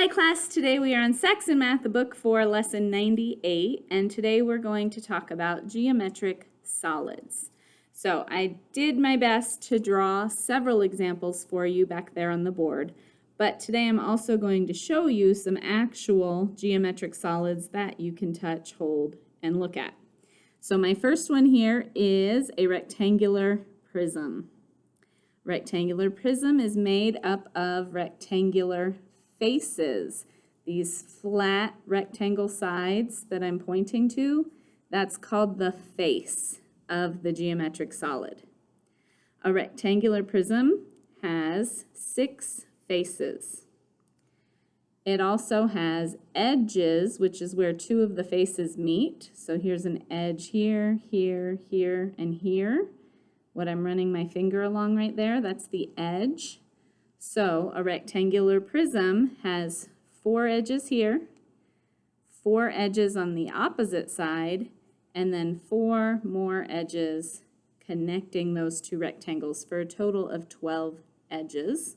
Hi class, today we are on Saxon Math, the book for lesson 98, and today we're going to talk about geometric solids. So I did my best to draw several examples for you back there on the board, but today I'm also going to show you some actual geometric solids that you can touch, hold, and look at. So my first one here is a rectangular prism. Rectangular prism is made up of rectangular faces. These flat rectangle sides that I'm pointing to, that's called the face of the geometric solid. A rectangular prism has 6 faces. It also has edges, which is where 2 of the faces meet. So here's an edge here, here, here, and here. What I'm running my finger along right there, that's the edge. So a rectangular prism has 4 edges here, 4 edges on the opposite side, and then 4 more edges connecting those 2 rectangles for a total of 12 edges.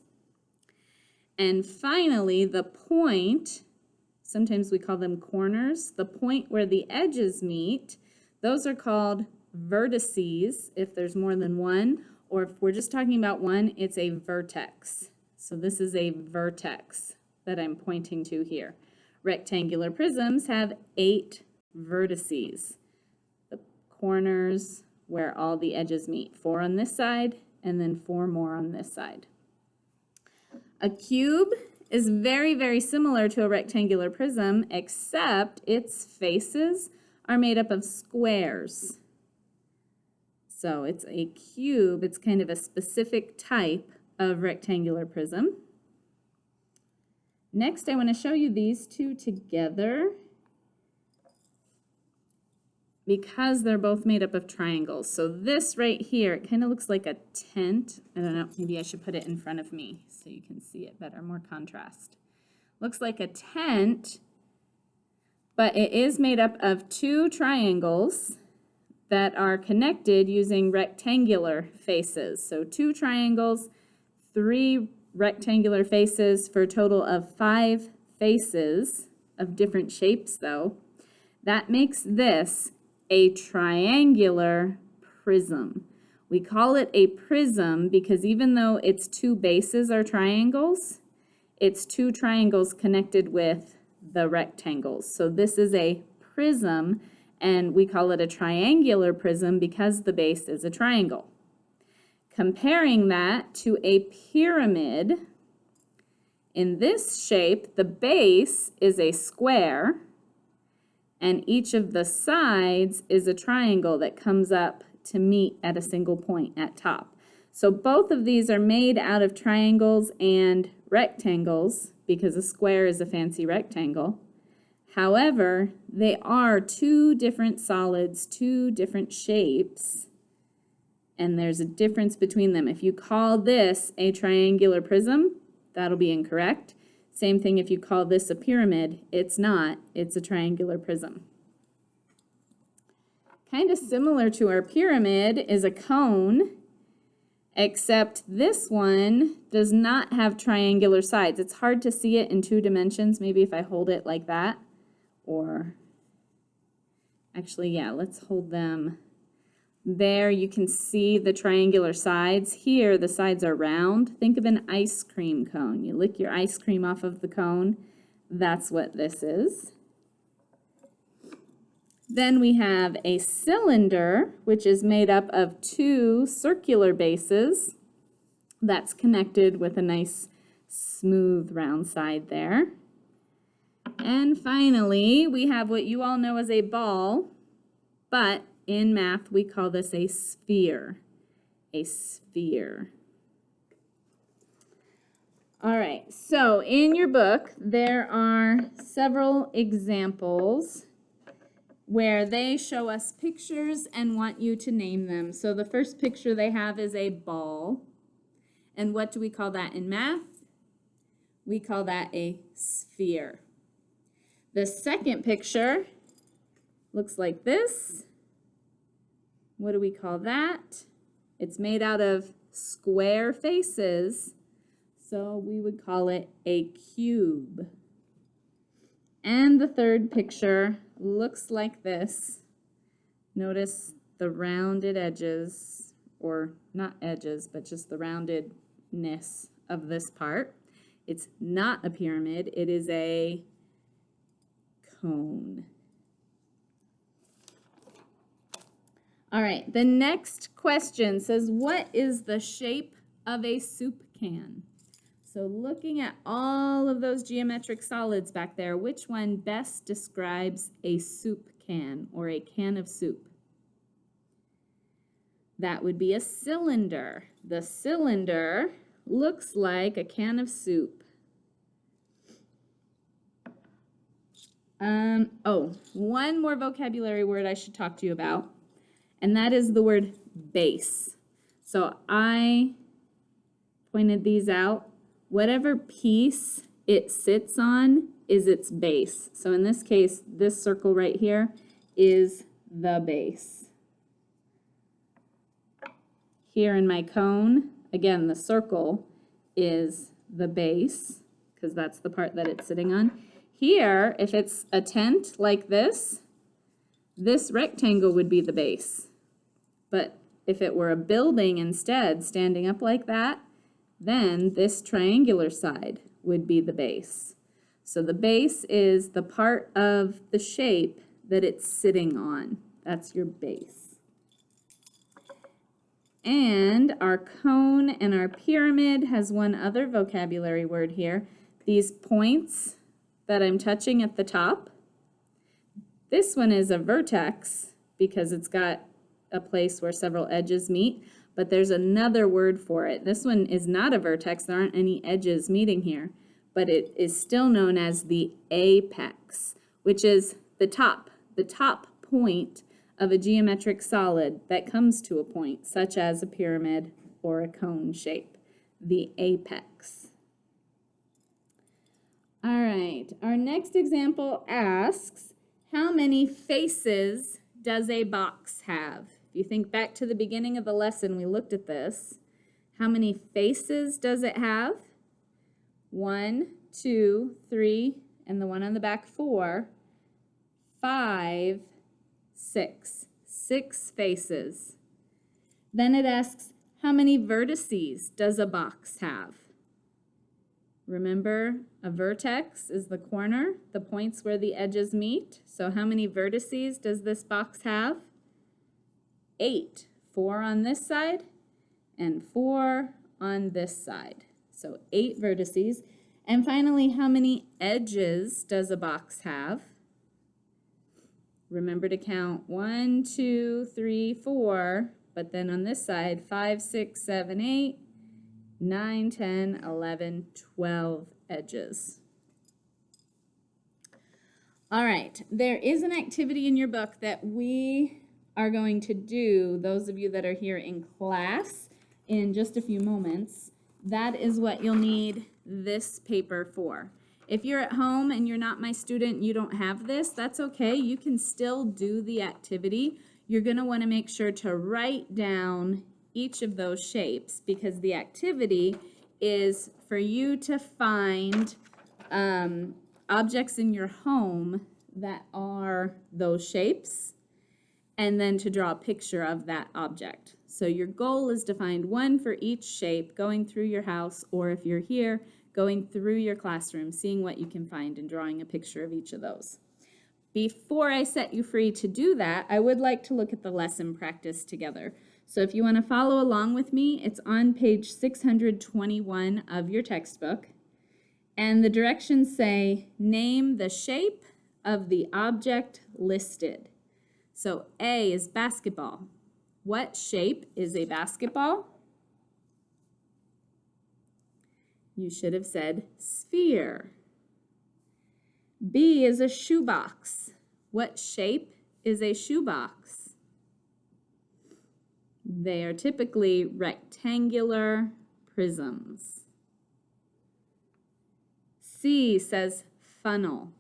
And finally, the point, sometimes we call them corners, the point where the edges meet, those are called vertices if there's more than one, or if we're just talking about one, it's a vertex. So this is a vertex that I'm pointing to here. Rectangular prisms have 8 vertices. The corners where all the edges meet. 4 on this side and then 4 more on this side. A cube is very, very similar to a rectangular prism, except its faces are made up of squares. So it's a cube, it's kind of a specific type of rectangular prism. Next, I want to show you these two together because they're both made up of triangles. So this right here, it kind of looks like a tent. I don't know, maybe I should put it in front of me so you can see it better, more contrast. Looks like a tent, but it is made up of 2 triangles that are connected using rectangular faces. So 2 triangles, 3 rectangular faces for a total of 5 faces of different shapes though. That makes this a triangular prism. We call it a prism because even though its 2 bases are triangles, it's 2 triangles connected with the rectangles. So this is a prism, and we call it a triangular prism because the base is a triangle. Comparing that to a pyramid, in this shape, the base is a square, and each of the sides is a triangle that comes up to meet at a single point at top. So both of these are made out of triangles and rectangles because a square is a fancy rectangle. However, they are 2 different solids, 2 different shapes, and there's a difference between them. If you call this a triangular prism, that'll be incorrect. Same thing if you call this a pyramid, it's not, it's a triangular prism. Kind of similar to our pyramid is a cone, except this one does not have triangular sides. It's hard to see it in 2 dimensions, maybe if I hold it like that. Or actually, yeah, let's hold them. There you can see the triangular sides. Here the sides are round. Think of an ice cream cone. You lick your ice cream off of the cone. That's what this is. Then we have a cylinder, which is made up of 2 circular bases. That's connected with a nice smooth round side there. And finally, we have what you all know as a ball, but in math we call this a sphere. A sphere. All right, so in your book there are several examples where they show us pictures and want you to name them. So the first picture they have is a ball. And what do we call that in math? We call that a sphere. The second picture looks like this. What do we call that? It's made out of square faces, so we would call it a cube. And the third picture looks like this. Notice the rounded edges, or not edges, but just the roundedness of this part. It's not a pyramid, it is a cone. All right, the next question says, what is the shape of a soup can? So looking at all of those geometric solids back there, which one best describes a soup can or a can of soup? That would be a cylinder. The cylinder looks like a can of soup. One more vocabulary word I should talk to you about, and that is the word base. So I pointed these out. Whatever piece it sits on is its base. So in this case, this circle right here is the base. Here in my cone, again, the circle is the base because that's the part that it's sitting on. Here, if it's a tent like this rectangle would be the base. But if it were a building instead, standing up like that, then this triangular side would be the base. So the base is the part of the shape that it's sitting on. That's your base. And our cone and our pyramid has one other vocabulary word here. These points that I'm touching at the top, this one is a vertex because it's got a place where several edges meet, but there's another word for it. This one is not a vertex, there aren't any edges meeting here, but it is still known as the apex, which is the top point of a geometric solid that comes to a point, such as a pyramid or a cone shape, the apex. All right, our next example asks, how many faces does a box have? If you think back to the beginning of the lesson, we looked at this. How many faces does it have? 1, 2, 3, and the one on the back 4, 5, 6. 6 faces. Then it asks, how many vertices does a box have? Remember, a vertex is the corner, the points where the edges meet. So how many vertices does this box have? 8. 4 on this side and 4 on this side. So 8 vertices. And finally, how many edges does a box have? Remember to count 1, 2, 3, 4, but then on this side, 5, 6, 7, 8, 9, 10, 11, 12 edges. All right, there is an activity in your book that we are going to do, those of you that are here in class, in just a few moments. That is what you'll need this paper for. If you're at home and you're not my student and you don't have this, that's okay. You can still do the activity. You're going to want to make sure to write down each of those shapes because the activity is for you to find objects in your home that are those shapes and then to draw a picture of that object. So your goal is to find one for each shape going through your house, or if you're here, going through your classroom, seeing what you can find and drawing a picture of each of those. Before I set you free to do that, I would like to look at the lesson practice together. So if you want to follow along with me, it's on page 621 of your textbook. And the directions say, name the shape of the object listed. So A is basketball. What shape is a basketball? You should have said sphere. B is a shoebox. What shape is a shoebox? They are typically rectangular prisms. C says funnel.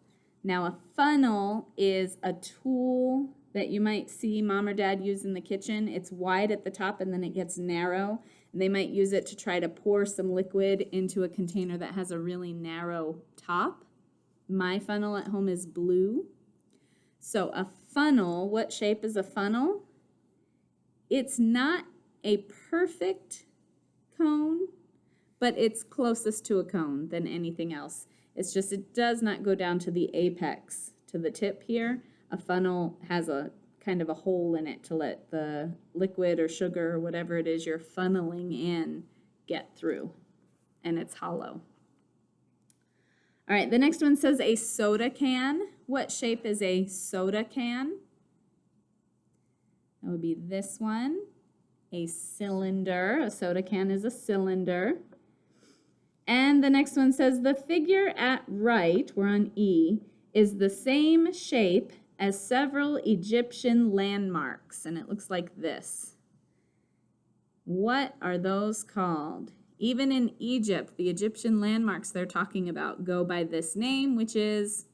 Now a funnel is a tool that you might see mom or dad use in the kitchen. It's wide at the top and then it gets narrow. And they might use it to try to pour some liquid into a container that has a really narrow top. My funnel at home is blue. So a funnel, what shape is a funnel? It's not a perfect cone, but it's closest to a cone than anything else. It's just it does not go down to the apex, to the tip here. A funnel has a kind of a hole in it to let the liquid or sugar or whatever it is you're funneling in get through, and it's hollow. All right, the next one says a soda can. What shape is a soda can? That would be this one, a cylinder. A soda can is a cylinder. And the next one says the figure at right, we're on E, is the same shape as several Egyptian landmarks, and it looks like this. What are those called? Even in Egypt, the Egyptian landmarks they're talking about go by this name, which is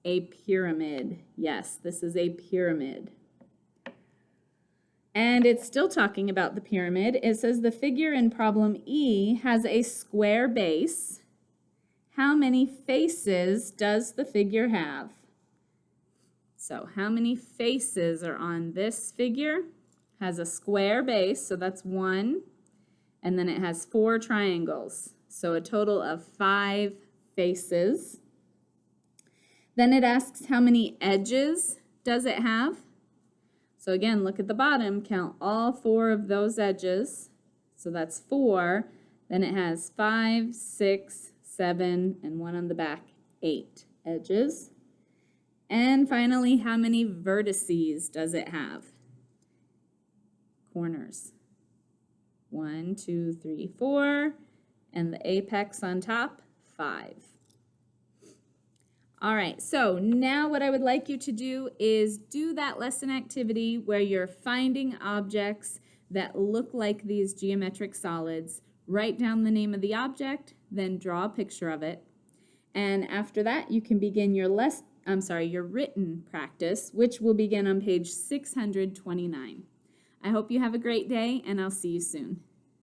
a pyramid. Yes, this is a pyramid. And it's still talking about the pyramid. It says the figure in problem E has a square base. How many faces does the figure have? So how many faces are on this figure? Has a square base, so that's 1. And then it has 4 triangles, so a total of 5 faces. Then it asks how many edges does it have? So again, look at the bottom, count all 4 of those edges. So that's 4. Then it has 5, 6, 7, and 1 on the back, 8 edges. And finally, how many vertices does it have? Corners. 1, 2, 3, 4, and the apex on top, 5. All right, so now what I would like you to do is do that lesson activity where you're finding objects that look like these geometric solids. Write down the name of the object, then draw a picture of it. And after that, you can begin your written practice, which will begin on page 629. I hope you have a great day, and I'll see you soon.